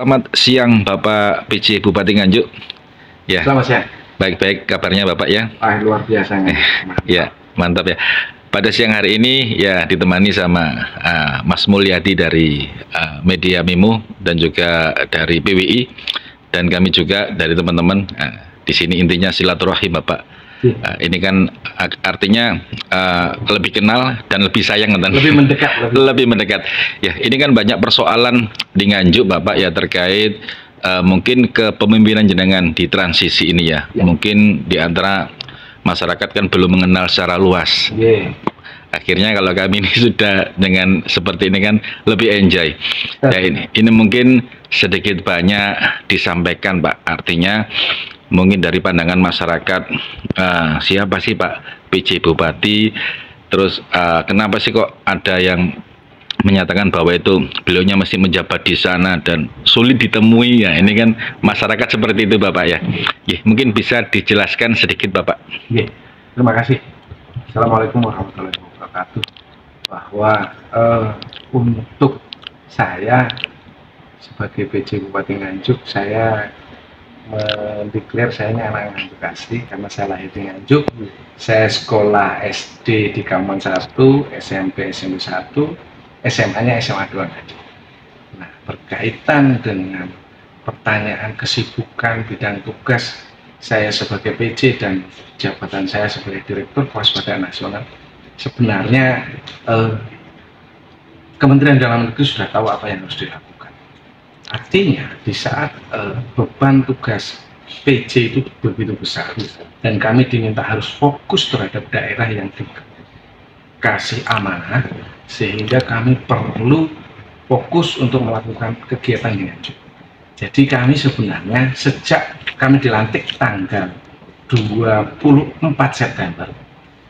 Selamat siang Bapak PJ Bupati Nganjuk. Ya. Selamat siang. Baik-baik kabarnya Bapak ya. Luar biasa. Ya, mantap ya. Pada siang hari ini ya ditemani sama Mas Mulyadi dari Media Mimo dan juga dari PWI dan kami juga dari teman-teman. Di sini intinya silaturahim Bapak. Ini kan artinya lebih kenal dan lebih sayang dan lebih mendekat. Lebih mendekat. Ya, ini kan banyak persoalan di Nganjuk Bapak ya terkait mungkin kepemimpinan jenengan di transisi ini ya. Mungkin di antara masyarakat kan belum mengenal secara luas. Akhirnya kalau kami ini sudah dengan seperti ini kan lebih enjoy. Ya ini mungkin sedikit banyak disampaikan Pak. Artinya mungkin dari pandangan masyarakat siapa sih Pak PJ Bupati, terus kenapa sih kok ada yang menyatakan bahwa itu beliaunya masih menjabat di sana dan sulit ditemui ya. Ini kan masyarakat seperti itu Bapak ya. Mungkin bisa dijelaskan sedikit Bapak. Terima kasih. Assalamualaikum warahmatullahi wabarakatuh. Bahwa untuk saya sebagai PJ Bupati Nganjuk, saya mendeklar saya ini anak Nganjuk asli karena saya lahir di Nganjuk. Saya sekolah SD di Kampung 1, SMP 1, SMA-nya SMA 2 Nganjuk. Nah, berkaitan dengan pertanyaan kesibukan bidang tugas saya sebagai PJ dan jabatan saya sebagai Direktur Kewaspadaan Nasional, sebenarnya Kementerian Dalam Negeri sudah tahu apa yang harus dilakukan. Artinya di saat beban tugas PJ itu begitu besar dan kami diminta harus fokus terhadap daerah yang dikasih amanah, sehingga kami perlu fokus untuk melakukan kegiatan di Nganjuk. Jadi kami sebenarnya sejak kami dilantik tanggal 24 September,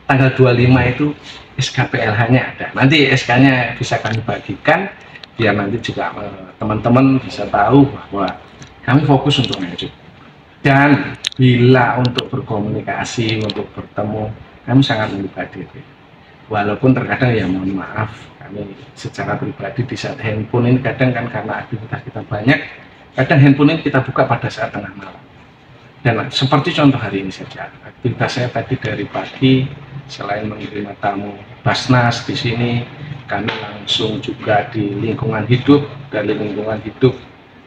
tanggal 25 itu SKPLH-nya ada. Nanti SK-nya bisa kami bagikan biar nanti juga teman-teman bisa tahu bahwa kami fokus untuk Nganjuk. Dan bila untuk berkomunikasi, untuk bertemu, kami sangat membuka diri. Walaupun terkadang ya mohon maaf, kami secara pribadi di saat handphone ini kadang kan karena aktivitas kita banyak, kadang handphone ini kita buka pada saat tengah malam. Dan seperti contoh hari ini saja, aktivitas saya tadi dari pagi, selain menerima tamu Basnas di sini, kami langsung juga di lingkungan hidup. Dari lingkungan hidup,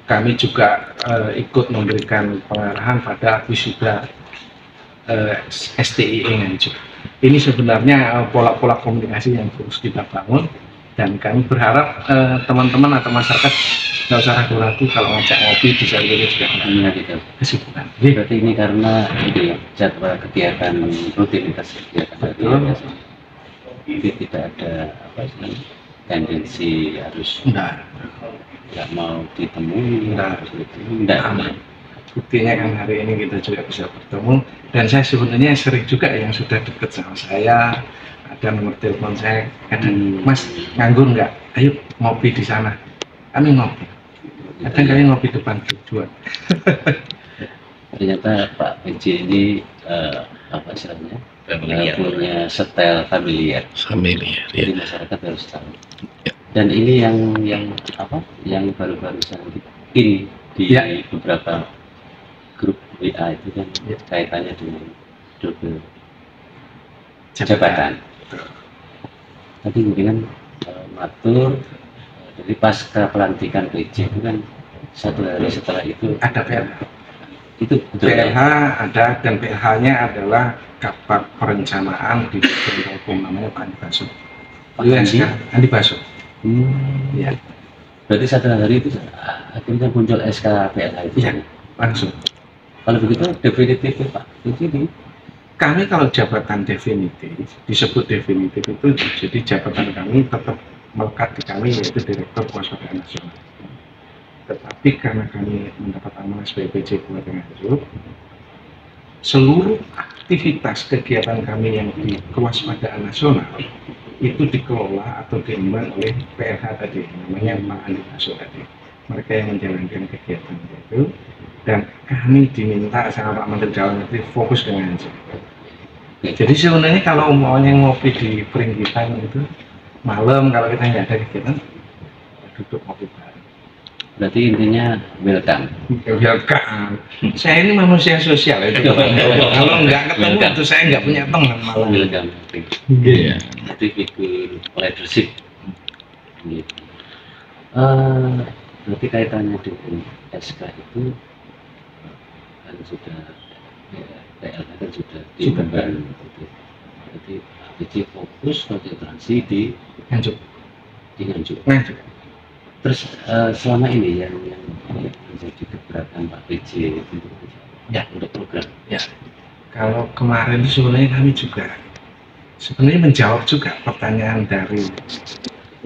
kami juga ikut memberikan pengarahan pada wisuda STIE Nganjuk. Ini sebenarnya pola-pola komunikasi yang terus kita bangun, dan kami berharap teman-teman atau masyarakat nggak usah ragu-ragu kalau ngajak ngopi di saat ini juga gitu. kesibukan. Berarti ini karena ini jadwal kegiatan rutinitas kegiatan ini tidak ada tendensi harus nggak mau ditemui, enggak. Buktinya kan hari ini kita juga bisa bertemu, dan saya sebenarnya sering juga yang sudah dekat sama saya, ada nomor telepon saya, kadang Mas nganggur nggak? Ayo ngopi di sana, kami ngopi. Kadang kami ngopi depan tujuan. Ternyata Pak PJ ini apa istilahnya punya style familiar. Jadi masyarakat harus tahu. Dan ini yang baru-baru saja ini di beberapa grup WA itu kan kaitannya dengan double jabatan. Tadi mungkin kan matur dari pasca pelantikan PJ itu kan satu hari setelah itu ada PLH. Itu PLH ada, dan PLH-nya adalah Kabak Perencanaan di Kementerian Hukum, namanya Pak Andi Baso. Andi Baso. Ya. Berarti satu hari itu akhirnya muncul SK PLH itu. Ya, langsung. Kalau begitu definitif Pak, ini kami kalau jabatan definitif, disebut definitif itu jadi jabatan kami tetap melekat di kami, yaitu Direktur Kewaspadaan Nasional. Tetapi karena kami mendapat amanah sebagai PJ Bupati Nganjuk, seluruh aktivitas kegiatan kami yang di Kewaspadaan Nasional itu dikelola atau diemban oleh PLH tadi, namanya Pak Andi Baso tadi. Mereka yang menjalankan kegiatan itu, dan kami diminta sama Pak Menteri Dalam Negeri fokus dengan Nganjuk. Jadi sebenarnya kalau maunya ngopi di Peringgitan itu malam, kalau kita nggak ada kegiatan, duduk ngopi bareng. Berarti intinya welcome. Welcome. Saya ini manusia sosial itu. Kalau nggak ketemu Welcome. itu saya nggak punya teman malah. Welcome. Iya. Jadi figur leadership. Gitu. Berarti kaitannya dengan SK itu kan sudah ya, PLK kan sudah dibentuk. Gitu. Berarti APJ fokus konsentrasi di Nganjuk. Nganjuk. Nganjuk. Terus selama ini yang menjadi keberatan Pak PJ itu Ya. untuk program. Ya. Kalau kemarin itu sebenarnya kami juga sebenarnya menjawab juga pertanyaan dari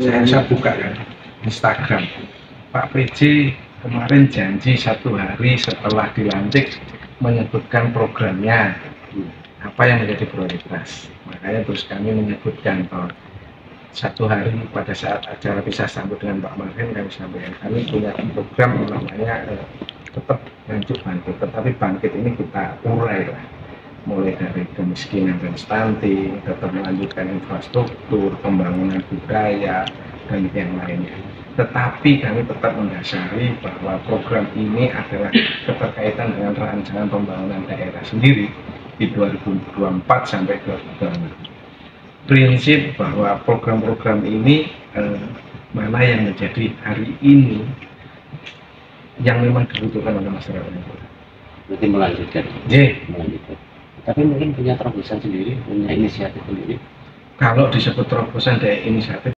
saya buka kan Instagram. Pak PJ kemarin janji 1 hari setelah dilantik menyebutkan programnya apa yang menjadi prioritas. Makanya terus kami menyebutkan bahwa 1 hari pada saat acara pisah sambut dengan Pak Marhen kami sampaikan kami punya program namanya tetap Nganjuk bangkit, tetapi bangkit ini kita urai lah, mulai dari kemiskinan dan stunting, tetap melanjutkan infrastruktur, pembangunan budaya dan yang lainnya. Tetapi kami tetap mendasari bahwa program ini adalah keterkaitan dengan rancangan pembangunan daerah sendiri di 2024 sampai 2026. Prinsip bahwa program-program ini mana yang menjadi hari ini yang memang dibutuhkan oleh masyarakat. Berarti melanjutkan. Melanjutkan. Tapi mungkin punya terobosan sendiri, punya inisiatif sendiri. Kalau disebut terobosan dari inisiatif